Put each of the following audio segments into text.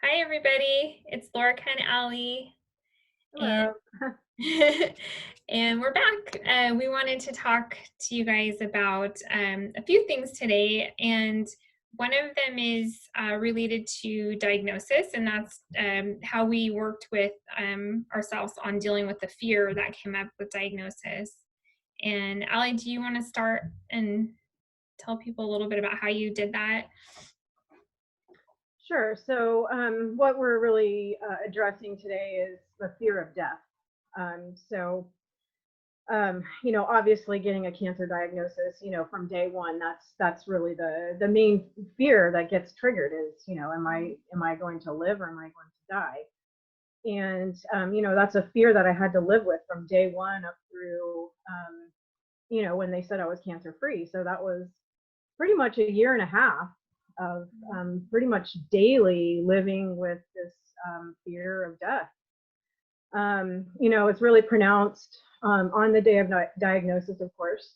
Hi, everybody. It's Laura and Allie, and Hello. and we're back. We wanted to talk to you guys about a few things today, and one of them is related to diagnosis, and that's how we worked with ourselves on dealing with the fear that came up with diagnosis. And Allie, do you want to start and tell people a little bit about how you did that? Sure. What we're really addressing today is the fear of death. Obviously, getting a cancer diagnosis, from day one, that's really the main fear that gets triggered is, am I going to live or am I going to die? And that's a fear that I had to live with from day one up through, when they said I was cancer free. So that was pretty much a year and a half of pretty much daily living with this fear of death. It's really pronounced on the day of diagnosis, of course.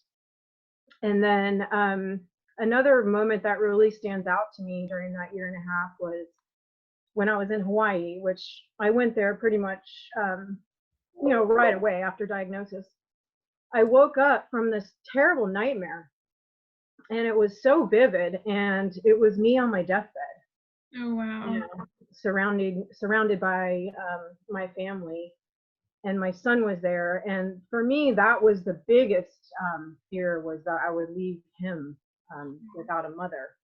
And then another moment that really stands out to me during that year and a half was when I was in Hawaii, which I went there pretty much, right away after diagnosis. I woke up from this terrible nightmare, and it was so vivid, and it was me on my deathbed, Oh, wow. surrounded by my family, and my son was there. And for me, that was the biggest fear, was that I would leave him without a mother.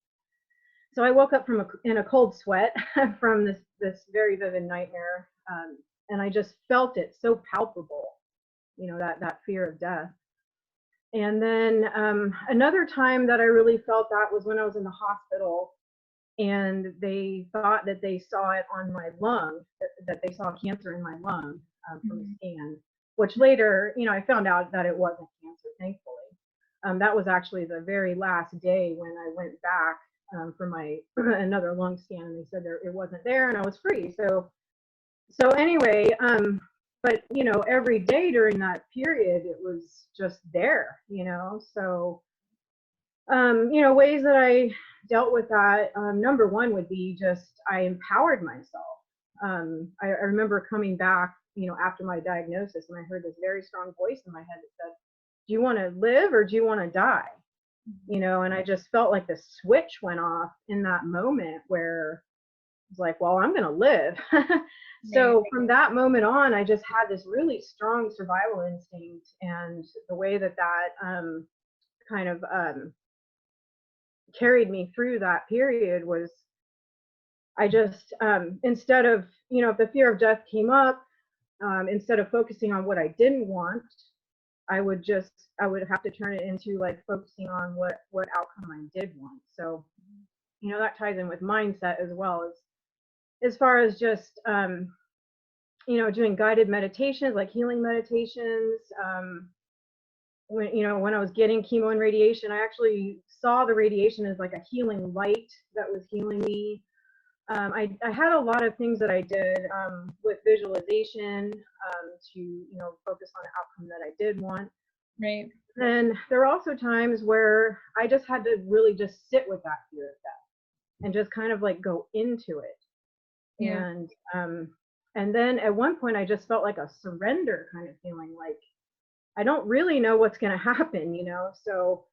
So I woke up in a cold sweat from this very vivid nightmare, and I just felt it so palpable, that fear of death. And then another time that I really felt that was when I was in the hospital, and they thought that they saw it on my lung, that they saw cancer in my lung from a Mhm. scan, which later, I found out that it wasn't cancer, thankfully. That was actually the very last day when I went back for my another lung scan, and they said it wasn't there, and I was free. So anyway, but every day during that period, it was just there. Ways that I dealt with that. Number one would be just I empowered myself. I remember coming back, after my diagnosis, and I heard this very strong voice in my head that said, "Do you want to live or do you want to die?" And I just felt like the switch went off in that moment where was like, well, I'm going to live. Right. So from that moment on, I just had this really strong survival instinct. And the way that kind of carried me through that period was I just, instead of, if the fear of death came up, instead of focusing on what I didn't want, I would have to turn it into like focusing on what outcome I did want. So, that ties in with mindset as well as far as just doing guided meditations, like healing meditations. When I was getting chemo and radiation, I actually saw the radiation as like a healing light that was healing me. I had a lot of things that I did with visualization to focus on the outcome that I did want. Right. And there were also times where I just had to really just sit with that fear of death and just kind of like go into it. Yeah. And then at one point I just felt like a surrender kind of feeling, like I don't really know what's going to happen. So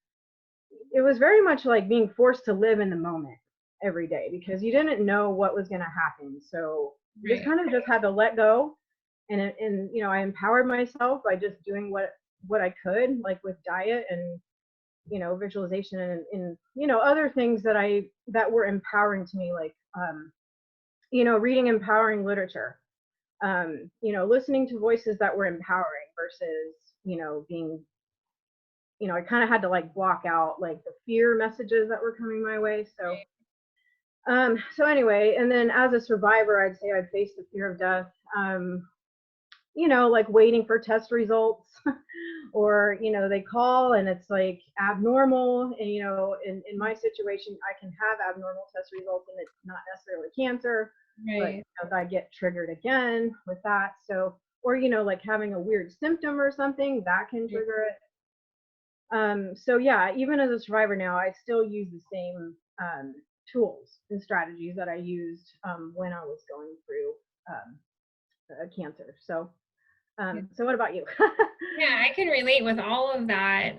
it was very much like being forced to live in the moment every day because you didn't know what was going to happen. So you just Right. kind of just had to let go. And I empowered myself by just doing what I could, like with diet and visualization and other things that were empowering to me, like reading empowering literature, listening to voices that were empowering versus, being, I kind of had to like block out like the fear messages that were coming my way. So anyway, and then as a survivor, I'd say I'd faced the fear of death, like waiting for test results or, they call and it's like abnormal. And, in my situation, I can have abnormal test results and it's not necessarily cancer, but Right. I get triggered again with that. So, or, like having a weird symptom or something that can trigger it. So yeah, even as a survivor now, I still use the same tools and strategies that I used when I was going through cancer. So what about you? Yeah, I can relate with all of that.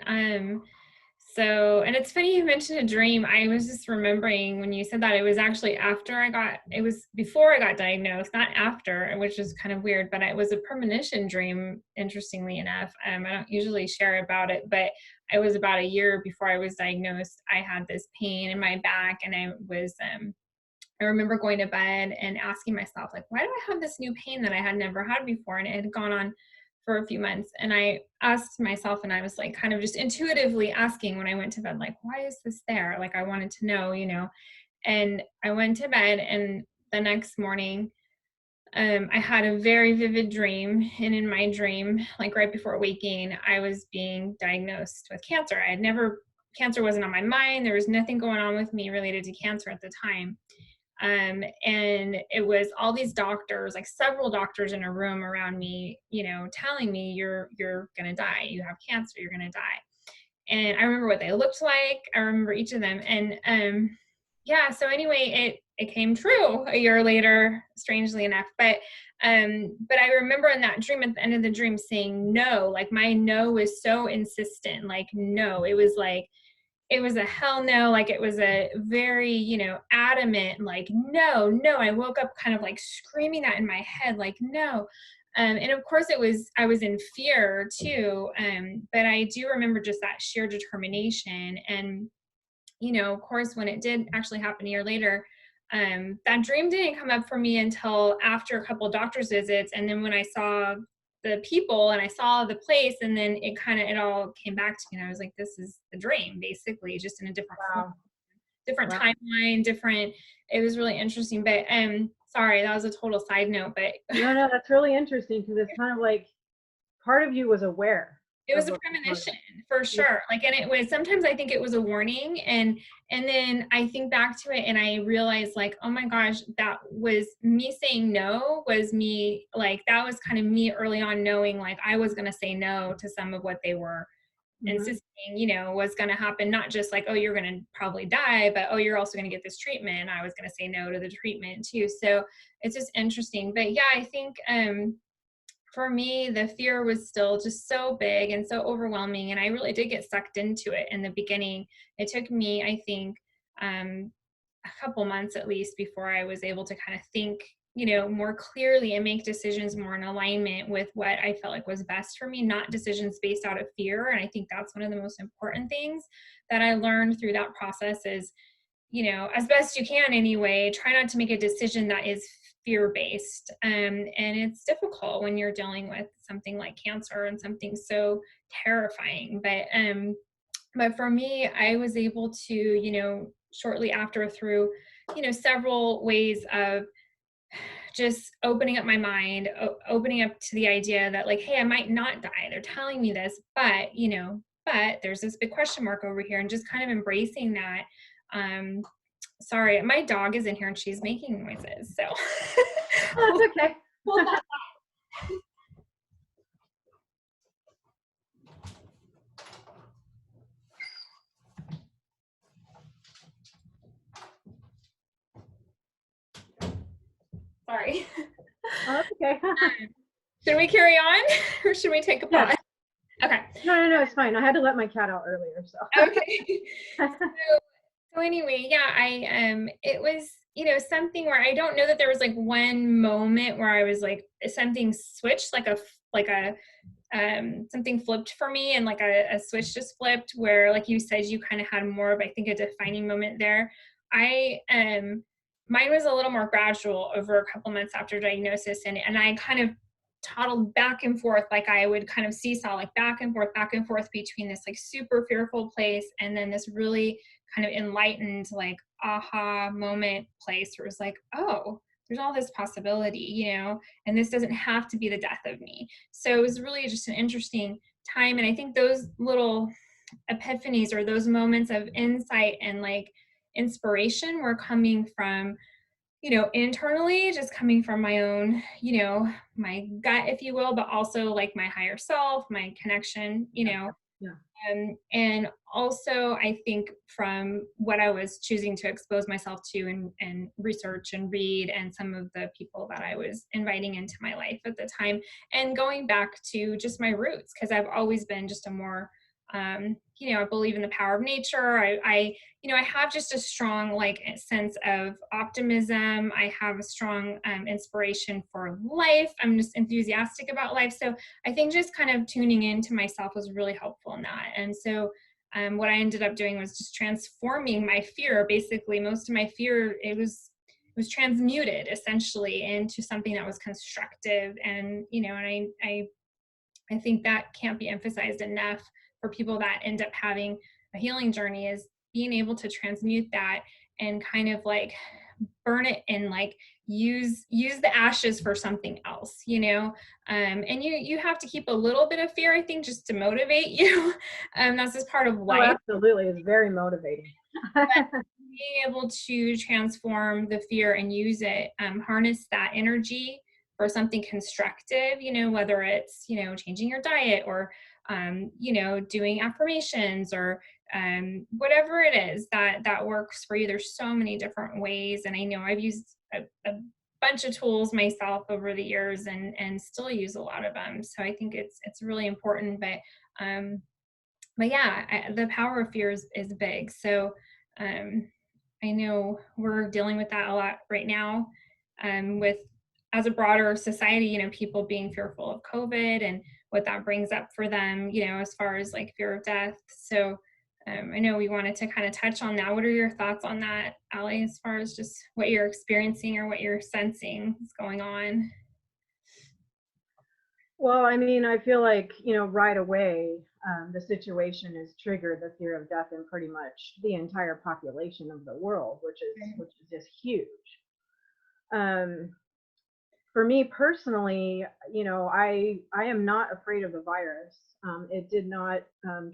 So, and it's funny you mentioned a dream. I was just remembering when you said that, it was actually it was before I got diagnosed, not after, which is kind of weird, but it was a premonition dream, interestingly enough. I don't usually share about it, but it was about a year before I was diagnosed. I had this pain in my back, and I remember going to bed and asking myself, like, why do I have this new pain that I had never had before? And it had gone on for a few months. And I asked myself, and I was like, kind of just intuitively asking when I went to bed, like, why is this there? Like, I wanted to know, And I went to bed, and the next morning, I had a very vivid dream. And in my dream, like right before waking, I was being diagnosed with cancer. Cancer wasn't on my mind. There was nothing going on with me related to cancer at the time. And it was all these doctors, like several doctors in a room around me, telling me you're gonna die, you have cancer, you're gonna die. And I remember what they looked like. I remember each of them. And yeah, so anyway, it came true a year later, strangely enough. But I remember in that dream, at the end of the dream, saying no. Like my no was so insistent, like no. It was a hell no, like it was a very, adamant, like, no, no. I woke up kind of like screaming that in my head, like, no. And of course I was in fear too. But I do remember just that sheer determination. And, of course, when it did actually happen a year later, that dream didn't come up for me until after a couple of doctor's visits. And then when I saw the people and I saw the place, and then it all came back to me, and I was like, this is the dream, basically, just in a different form, Wow. different Wow. timeline, it was really interesting. But sorry, that was a total side note, but No, that's really interesting because it's kind of like part of you was aware it was of a what was going premonition on. for Yeah. sure. Like, and it was, sometimes I think it was a warning, and then I think back to it and I realized, like, oh my gosh, that was me saying no, was me, like, that was kind of me early on knowing, like, I was going to say no to some of what they were Hmm. insisting, was going to happen. Not just like, oh, you're going to probably die, but oh, you're also going to get this treatment. I was going to say no to the treatment too. So it's just interesting. But yeah, I think, for me, the fear was still just so big and so overwhelming. And I really did get sucked into it in the beginning. It took me, I think, a couple months at least before I was able to kind of think, more clearly and make decisions more in alignment with what I felt like was best for me, not decisions based out of fear. And I think that's one of the most important things that I learned through that process is, as best you can anyway, try not to make a decision that is fear based. And it's difficult when you're dealing with something like cancer and something so terrifying. But for me, I was able to, shortly after, through, several ways of just opening up my mind, opening up to the idea that, like, hey, I might not die. They're telling me this, but there's this big question mark over here, and just kind of embracing that. Um, Sorry, my dog is in here and she's making noises. So Oh, that's okay. hold on. Sorry. Oh, that's okay. Should we carry on or should we take a Yes. pause? Okay. No, it's fine. I had to let my cat out earlier, so. Okay. So anyway, yeah, it was, something where I don't know that there was like one moment where I was like, something switched, like a something flipped for me, and like a switch just flipped, where, like you said, you kind of had more of, I think, a defining moment there. I Mine was a little more gradual over a couple months after diagnosis, and I kind of toddled back and forth, like I would kind of seesaw, like back and forth between this like super fearful place and then this really kind of enlightened, like, aha moment place where it's like, oh, there's all this possibility, and this doesn't have to be the death of me. So it was really just an interesting time. And I think those little epiphanies, or those moments of insight and like inspiration, were coming from, internally, just coming from my own, my gut, if you will, but also like my higher self, my connection, Yeah. And also, I think from what I was choosing to expose myself to and research and read, and some of the people that I was inviting into my life at the time, and going back to just my roots, because I've always been just a more, I believe in the power of nature. I have just a strong like sense of optimism. I have a strong inspiration for life. I'm just enthusiastic about life. So I think just kind of tuning into myself was really helpful in that. And so what I ended up doing was just transforming my fear. Basically, most of my fear, it was transmuted essentially into something that was constructive. And I think that can't be emphasized enough for people that end up having a healing journey, is being able to transmute that and kind of like burn it and like use the ashes for something else, and you have to keep a little bit of fear, I think, just to motivate you. That's just part of Oh, life. absolutely. It's very motivating. Being able to transform the fear and use it, harness that energy for something constructive, whether it's, changing your diet, or, doing affirmations, or whatever it is that works for you. There's so many different ways. And I know I've used a bunch of tools myself over the years, and still use a lot of them. So I think it's really important. But yeah, the power of fear is big. So um, I know we're dealing with that a lot right now, with, as a broader society, people being fearful of COVID and what that brings up for them, as far as like fear of death. So I know we wanted to kind of touch on that. What are your thoughts on that, Allie, as far as just what you're experiencing or what you're sensing is going on? Well, I mean, I feel like, right away, the situation has triggered the fear of death in pretty much the entire population of the world, which is just huge. Um, for me personally, I am not afraid of the virus. It did not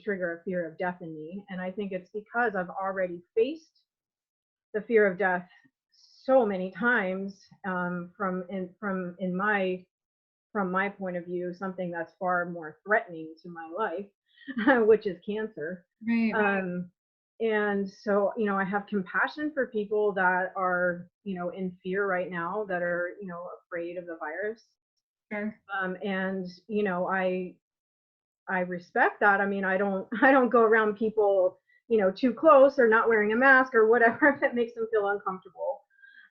trigger a fear of death in me, and I think it's because I've already faced the fear of death so many times, from my point of view, something that's far more threatening to my life, which is cancer. Right, right. Um, and so, I have compassion for people that are, in fear right now, that are, afraid of the virus. Sure. And, I respect that. I mean, I don't go around people, too close, or not wearing a mask or whatever that makes them feel uncomfortable.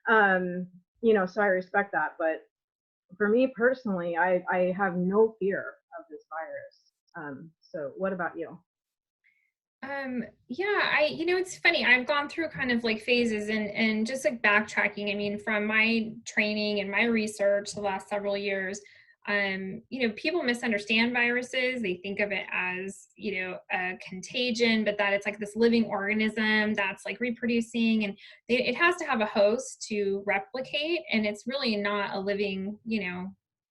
So I respect that. But for me personally, I have no fear of this virus. So what about you? Yeah, it's funny. I've gone through kind of like phases, and just like backtracking. I mean, from my training and my research the last several years, people misunderstand viruses. They think of it as, a contagion, but that it's like this living organism that's like reproducing, and it has to have a host to replicate, and it's really not a living,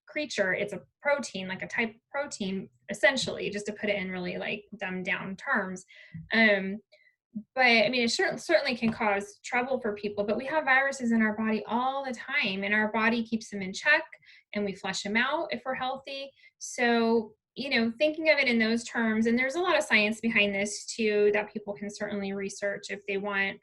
creature. It's a protein, like a type of protein, essentially, just to put it in really like dumbed down terms. um, but I mean, it certainly can cause trouble for people, but we have viruses in our body all the time, and our body keeps them in check, and we flush them out if we're healthy. So, thinking of it in those terms, and there's a lot of science behind this too that people can certainly research if they want.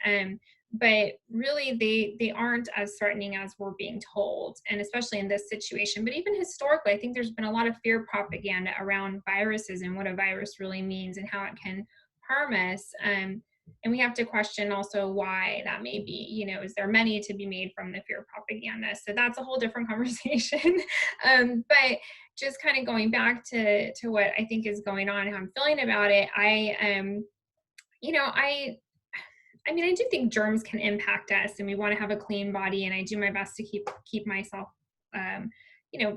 But really, they aren't as threatening as we're being told, and especially in this situation. But even historically, I think there's been a lot of fear propaganda around viruses and what a virus really means and how it can harm us. And we have to question also why that may be. Is there money to be made from the fear propaganda? So that's a whole different conversation. But just kind of going back to what I think is going on, how I'm feeling about it, you know, I mean, I do think germs can impact us, and we want to have a clean body, and I do my best to keep myself,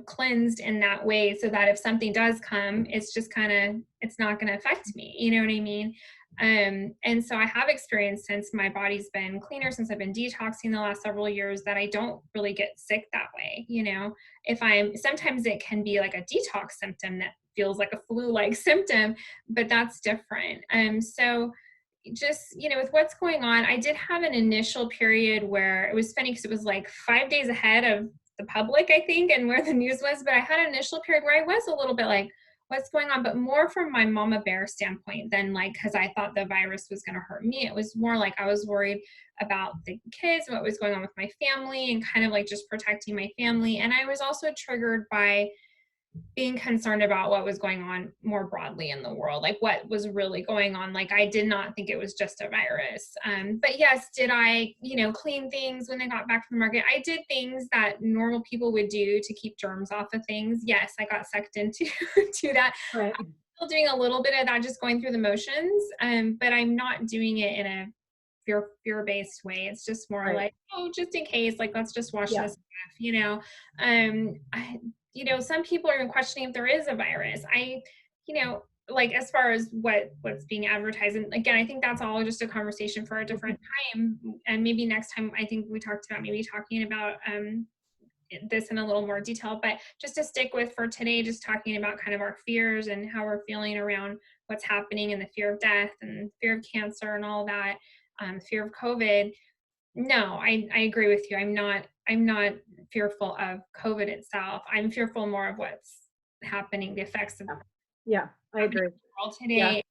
cleansed in that way, so that if something does come, it's just kind of, it's not going to affect me. You know what I mean? And so I have experienced, since my body's been cleaner, since I've been detoxing the last several years, that I don't really get sick that way. If sometimes it can be like a detox symptom that feels like a flu-like symptom, but that's different. So just, with what's going on, I did have an initial period where it was funny because it was like 5 days ahead of the public, I think, and where the news was. But I had an initial period where I was a little bit like, what's going on, but more from my mama bear standpoint than like, because I thought the virus was going to hurt me. It was more like I was worried about the kids, what was going on with my family, and kind of like just protecting my family. And I was also triggered by being concerned about what was going on more broadly in the world, like what was really going on. Like I did not think it was just a virus. But yes, did I, clean things when they got back from the market? I did things that normal people would do to keep germs off of things. Yes, I got sucked into to that. Right. I'm still doing a little bit of that, just going through the motions. But I'm not doing it in a fear-based way. It's just more Right. like, oh, just in case, like let's just wash Yeah. this off. Some people are even questioning if there is a virus. Like as far as what's being advertised, and again, I think that's all just a conversation for a Mhm. different time. And maybe next time, I think we talked about maybe talking about this in a little more detail. But just to stick with for today, just talking about kind of our fears and how we're feeling around what's happening, and the fear of death and fear of cancer and all that, fear of COVID. No, I agree with you. I'm not fearful of COVID itself. I'm fearful more of what's happening, the effects of Yeah. Yeah, I happening agree. in the world Yeah. today,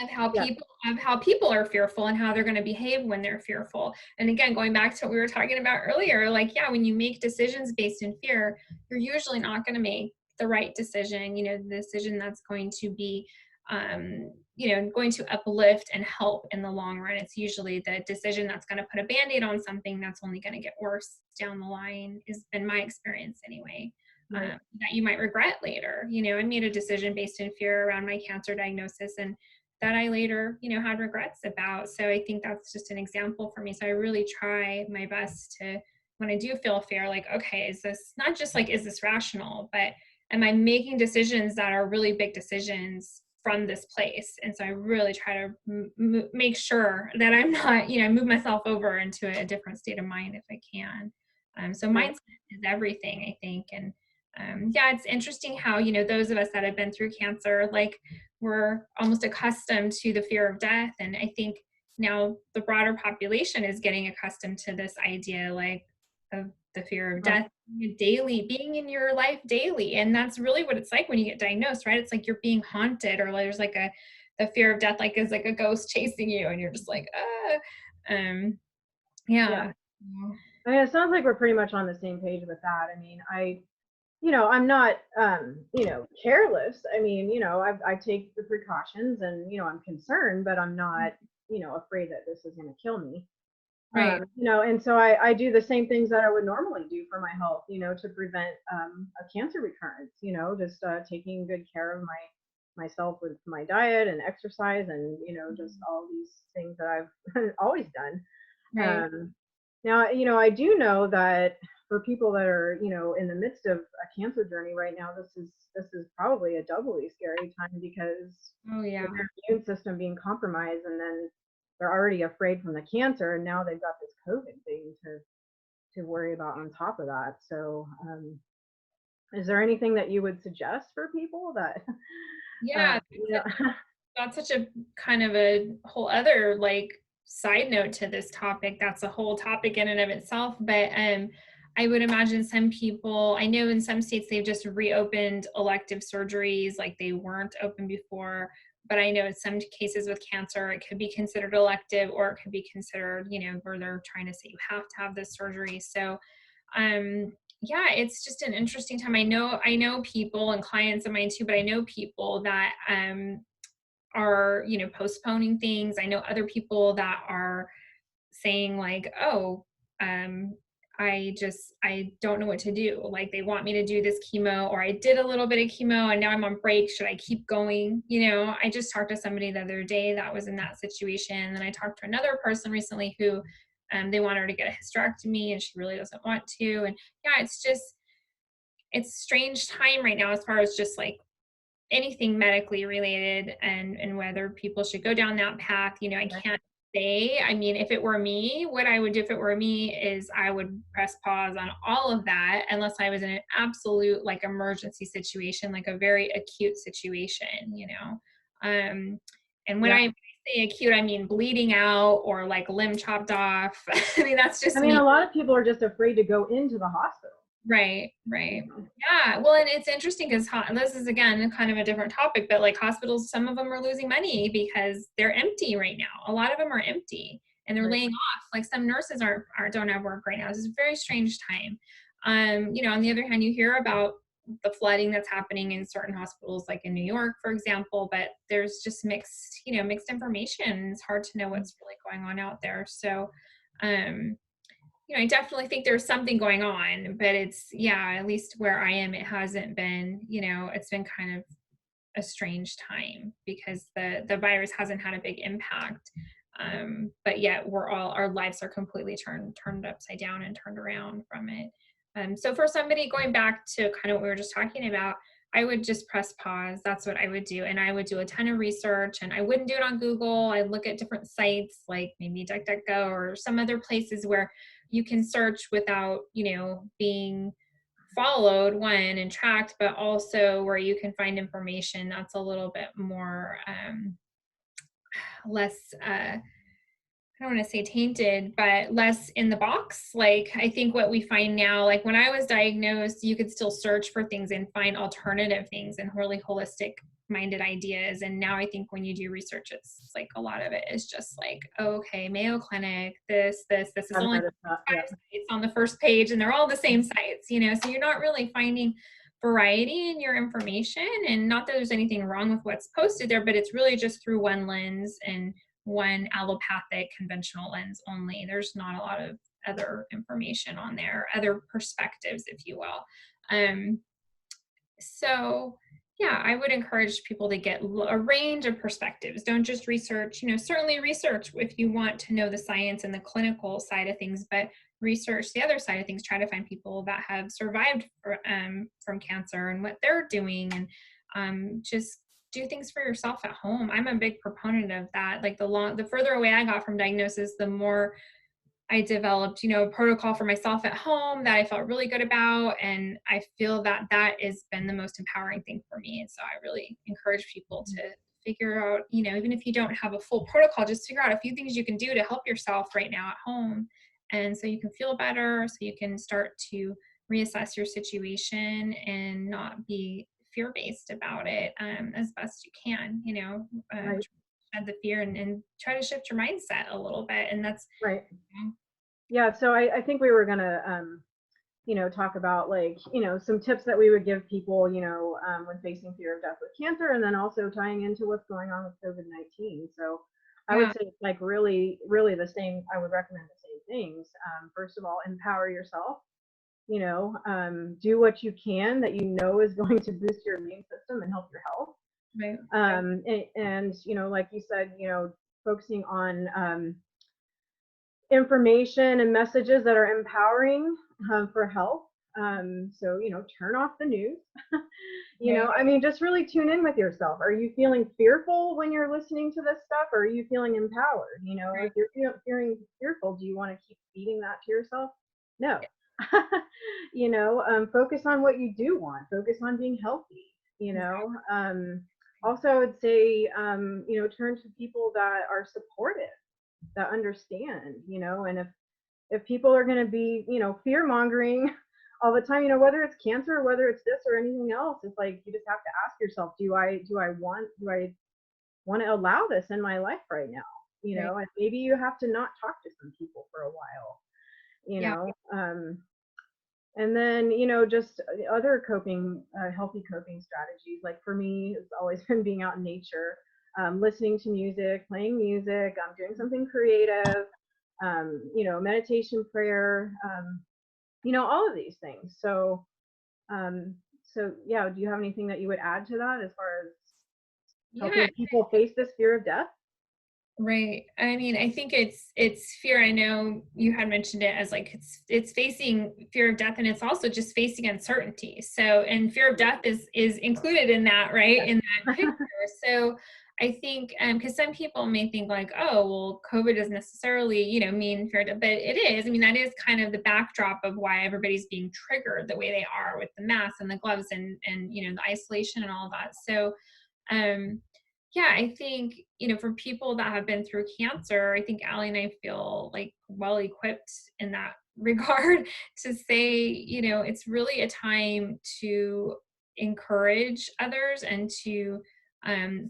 of how Yeah. people are fearful and how they're going to behave when they're fearful. And again, going back to what we were talking about earlier, like, yeah, when you make decisions based in fear, you're usually not going to make the right decision, the decision that's going to be going to uplift and help in the long run. It's usually the decision that's going to put a band-aid on something that's only going to get worse down the line, has been my experience anyway. Right. That you might regret later. I made a decision based in fear around my cancer diagnosis, and that I later, had regrets about. So I think that's just an example for me. So I really try my best to, when I do feel fear, like, okay, is this not just like, is this rational, but am I making decisions that are really big decisions from this place? And so I really try to make sure that I'm not, move myself over into a different state of mind if I can. So Right. mindset is everything, I think. And yeah, it's interesting how, those of us that have been through cancer, like we're almost accustomed to the fear of death. And I think now the broader population is getting accustomed to this idea, like, of the fear of Right. death daily, being in your life daily. And that's really what it's like when you get diagnosed, right? It's like you're being haunted, or there's like the fear of death, like is like a ghost chasing you, and you're just like, Yeah. yeah. I mean, it sounds like we're pretty much on the same page with that. I mean, I'm not, careless. I mean, I take the precautions and, I'm concerned, but I'm not, afraid that this is going to kill me. Right. And so I do the same things that I would normally do for my health, to prevent a cancer recurrence, just taking good care of myself with my diet and exercise and, just all these things that I've always done. Right. Now, I do know that for people that are, in the midst of a cancer journey right now, this is probably a doubly scary time because Oh with yeah. their immune system being compromised, and then they're already afraid from the cancer, and now they've got this COVID thing to worry about on top of that. So, is there anything that you would suggest for people that, Yeah. you know, That's such a kind of a whole other like side note to this topic. That's a whole topic in and of itself. But I would imagine some people, I know in some states they've just reopened elective surgeries like they weren't open before. But I know in some cases with cancer, it could be considered elective, or it could be considered, where they're trying to say you have to have this surgery. So yeah, it's just an interesting time. I know people and clients of mine too, but I know people that are, postponing things. I know other people that are saying like, oh, um, I don't know what to do. Like they want me to do this chemo, or I did a little bit of chemo and now I'm on break. Should I keep going? I just talked to somebody the other day that was in that situation. And I talked to another person recently who they want her to get a hysterectomy and she really doesn't want to. And yeah, it's strange time right now as far as just like anything medically related, and whether people should go down that path. I can't say. I mean, if it were me, what I would do if it were me is I would press pause on all of that unless I was in an absolute like emergency situation, like a very acute situation. um and when yeah. I say acute, I mean bleeding out or like limb chopped off. I mean, that's I just mean, me. a lot of people are just afraid to go into the hospital. Right, right. you know? Yeah, well, and it's interesting because this is again kind of a different topic, but like hospitals, some of them are losing money because they're empty right now. A lot of them are empty and they're Right. laying off. Like some nurses aren't don't have work right now. This is a very strange time. On the other hand, you hear about the flooding that's happening in certain hospitals, like in New York, for example, but there's just mixed information. It's hard to know what's really going on out there. So, um, I definitely think there's something going on, but yeah, at least where I am, it hasn't been, it's been kind of a strange time because the virus hasn't had a big impact. But yet our lives are completely turned upside down and turned around from it. So for somebody going back to kind of what we were just talking about, I would just press pause. That's what I would do. And I would do a ton of research and I wouldn't do it on Google. I'd look at different sites like maybe DuckDuckGo or some other places where you can search without, being followed and tracked, but also where you can find information that's a little bit more less I don't want to say tainted, but less in the box. Like I think what we find now, like when I was diagnosed, you could still search for things and find alternative things and really holistic minded ideas. And now I think when you do research, it's like a lot of it is just like, oh, okay, Mayo Clinic, this is I've only noticed that. five Yeah. sites on the first page and they're all the same sites, so you're not really finding variety in your information. And not that there's anything wrong with what's posted there, but it's really just through one lens and one allopathic conventional lens only. There's not a lot of other information on there, other perspectives, if you will. Um, so yeah, I would encourage people to get a range of perspectives. Don't just research, certainly research if you want to know the science and the clinical side of things, but research the other side of things. Try to find people that have survived from cancer and what they're doing, and just do things for yourself at home. I'm a big proponent of that. Like the further away I got from diagnosis, the more I developed, a protocol for myself at home that I felt really good about. And I feel that that has been the most empowering thing for me. And so I really encourage people to figure out, even if you don't have a full protocol, just figure out a few things you can do to help yourself right now at home. And so you can feel better, so you can start to reassess your situation and not be fear-based about it as best you can, Right. shed the fear and try to shift your mindset a little bit. And that's, Right. Yeah. So I think we were gonna talk about like, some tips that we would give people, when facing fear of death with cancer, and then also tying into what's going on with COVID-19. So I would yeah, say it's like really, really the same. I would recommend the same things. First of all, empower yourself, do what you can that is going to boost your immune system and help your health. right. And like you said, focusing on information and messages that are empowering for health. So, turn off the news. Right. I mean, just really tune in with yourself. Are you feeling fearful when you're listening to this stuff? Or are you feeling empowered? Right. If you're feeling fearful, do you want to keep feeding that to yourself? No. Focus on what you do want. Focus on being healthy. Also, I would say, turn to people that are supportive, that understand, and if people are going to be, fear mongering all the time, whether it's cancer or whether it's this or anything else, it's like you just have to ask yourself, do I want to allow this in my life right now? Right. And maybe you have to not talk to some people for a while, you Yeah. know. And then, just other healthy coping strategies. Like for me, it's always been being out in nature, listening to music, playing music, doing something creative, meditation, prayer, all of these things. So yeah, do you have anything that you would add to that as far as Yeah. helping people face this fear of death? Right. I mean, I think it's fear. I know you had mentioned it as like it's facing fear of death and it's also just facing uncertainty. So, and fear of death is included in that, right? Yes. In that picture. So I think because some people may think like, oh, well, COVID doesn't necessarily, mean fear of death, but it is. I mean, that is kind of the backdrop of why everybody's being triggered the way they are with the masks and the gloves and the isolation and all that. So um yeah, I think, for people that have been through cancer, I think Allie and I feel like well equipped in that regard to say, it's really a time to encourage others and to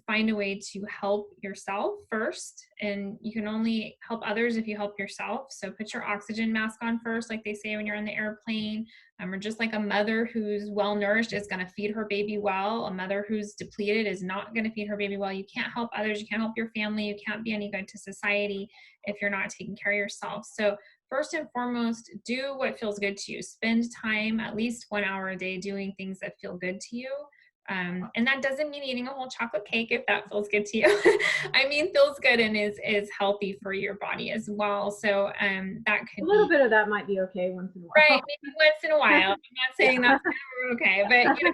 find a way to help yourself first. And you can only help others if you help yourself. So put your oxygen mask on first, like they say when you're on the airplane. Or just like a mother who's well nourished is going to feed her baby well. A mother who's depleted is not going to feed her baby well. You can't help others. You can't help your family. You can't be any good to society if you're not taking care of yourself. So first and foremost, do what feels good to you. Spend time, at least 1 hour a day, doing things that feel good to you. And that doesn't mean eating a whole chocolate cake if that feels good to you. I mean, feels good and is healthy for your body as well. So that could A little be bit of that might be okay once in a right, while. maybe once in a while. I'm not saying Yeah. that's never okay, but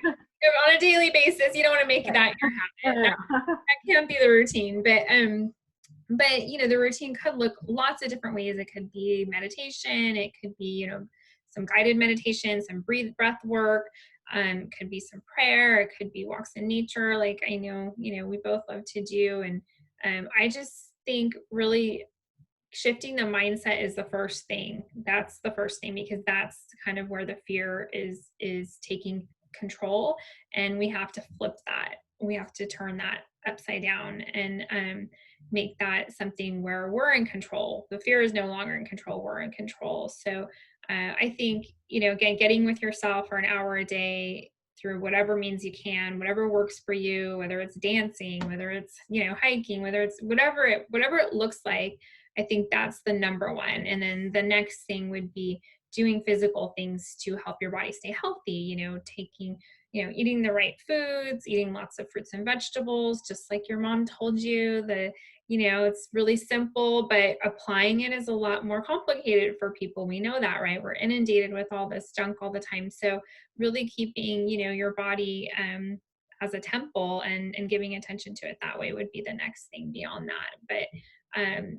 on a daily basis, you don't want to make that your No, habit. no, That, no. that can't be the routine. But the routine could look lots of different ways. It could be meditation, it could be some guided meditation, some breath work, could be some prayer, it could be walks in nature, like I know we both love to do. And I just think really shifting the mindset is the first thing. That's the first thing, because that's kind of where the fear is taking control, and we have to flip that. We have to turn that upside down and make that something where we're in control. The fear is no longer in control. We're in control. So I think again, getting with yourself for an hour a day through whatever means you can, whatever works for you, whether it's dancing, whether it's hiking, whether it's whatever it looks like. I think that's the number one. And then the next thing would be doing physical things to help your body stay healthy, taking, eating the right foods, eating lots of fruits and vegetables, just like your mom told you. It's really simple, but applying it is a lot more complicated for people. We know that, right? We're inundated with all this junk all the time. So really keeping, your body as a temple and giving attention to it that way would be the next thing beyond that. But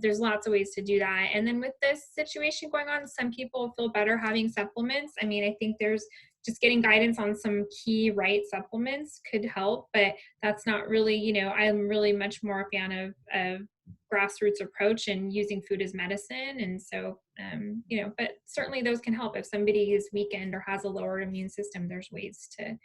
there's lots of ways to do that. And then with this situation going on, some people feel better having supplements. I mean, I think there's just getting guidance on some key right supplements could help, but that's not really, I'm really much more a fan of grassroots approach and using food as medicine. And so, but certainly those can help. If somebody is weakened or has a lowered immune system, there's ways to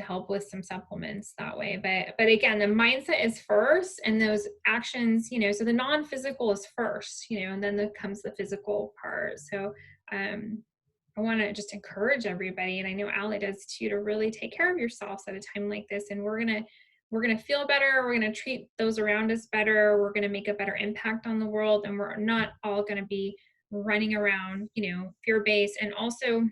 help with some supplements that way. But again, the mindset is first, and those actions, so the non-physical is first, and then comes the physical part. So I want to just encourage everybody, and I know Allie does too, to really take care of yourselves at a time like this. And we're gonna feel better, we're gonna treat those around us better, we're gonna make a better impact on the world, and we're not all gonna be running around, fear-based, and also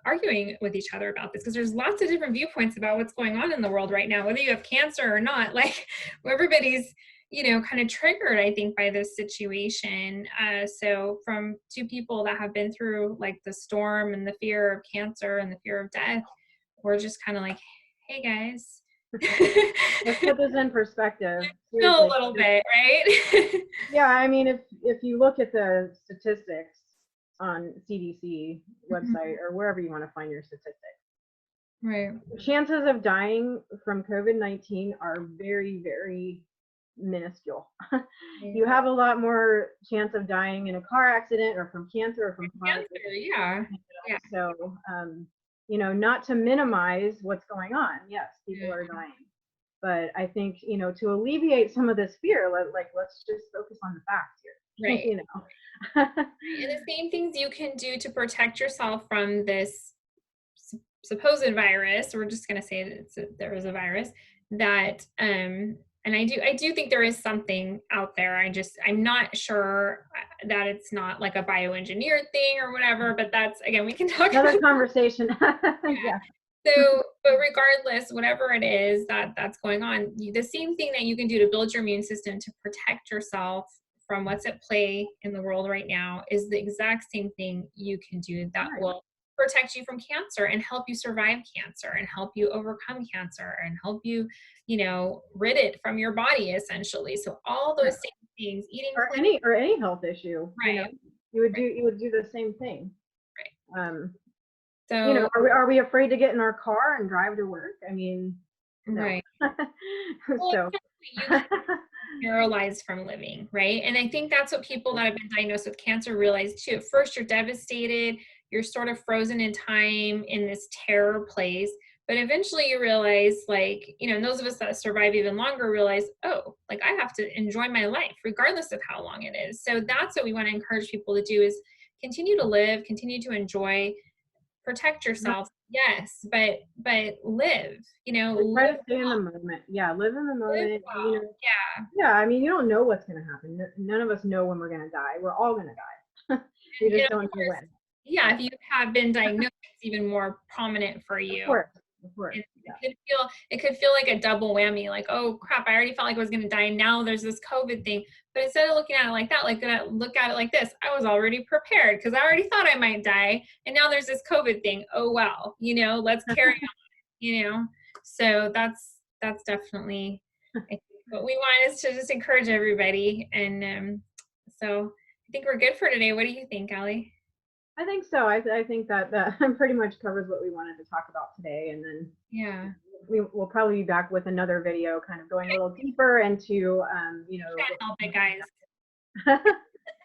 arguing with each other about this, because there's lots of different viewpoints about what's going on in the world right now, whether you have cancer or not. Like everybody's kind of triggered, I think, by this situation. So from two people that have been through like the storm and the fear of cancer and the fear of death, we're just kind of like, hey guys. Let's put this in perspective. Feel a Seriously. little bit, right? Yeah, I mean, if you look at the statistics on CDC website or wherever you want to find your statistics, Right. chances of dying from COVID-19 are very, very minuscule. You have a lot more chance of dying in a car accident or from cancer or from heart. Cancer, yeah. Yeah. So, not to minimize what's going on. Yes, people are dying. But I think, to alleviate some of this fear, let's just focus on the facts here. Right. And the same things you can do to protect yourself from this supposed virus. We're just going to say that there is a virus that, and I do think there is something out there. I'm not sure that it's not like a bioengineered thing or whatever, but that's, again, we can talk another about conversation. yeah. So, but regardless, whatever it is that's going on, the same thing that you can do to build your immune system to protect yourself from what's at play in the world right now is the exact same thing you can do that will protect you from cancer and help you survive cancer and help you overcome cancer and help you, rid it from your body essentially. So all those same things, eating or any health issue, right. You would do the same thing. Right. So are we afraid to get in our car and drive to work? I mean, no. right. So Well, paralyzed from living, right? And I think that's what people that have been diagnosed with cancer realize too. At first, you're devastated, you're sort of frozen in time in this terror place. But eventually you realize, like, you know, and those of us that survive even longer realize, oh, like I have to enjoy my life regardless of how long it is. So that's what we want to encourage people to do is continue to live, continue to enjoy, protect yourself. Yes, but live, you know, Like try live to stay in the moment. Yeah, live in the live moment. You well. know, Yeah. yeah, I mean, you don't know what's going to happen. None of us know when we're going to die. We're all going to die. We And just of don't know course, when. yeah, But if you have been diagnosed, it's even more prominent for of you. course, of course, It, yeah. it could feel like a double whammy, like, oh crap, I already felt like I was going to die, and now there's this COVID thing. But instead of looking at it like that, like look at it like this: I was already prepared because I already thought I might die, and now there's this COVID thing. Oh well, you know, let's carry on. You know, so that's definitely, I think, what we want is to just encourage everybody, and so I think we're good for today. What do you think, Allie? I think so. I think that that pretty much covers what we wanted to talk about today. And then Yeah. we will probably be back with another video, kind of going a little deeper into, Can't help it, guys.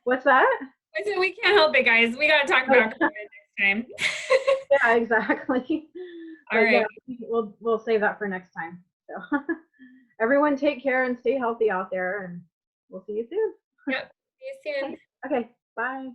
what's that? I said we can't help it, guys. We got to talk Oh, about COVID next time. yeah, exactly. All But yeah, right. we'll save that for next time. So everyone take care and stay healthy out there, and we'll see you soon. Yep. See you soon. Okay, bye.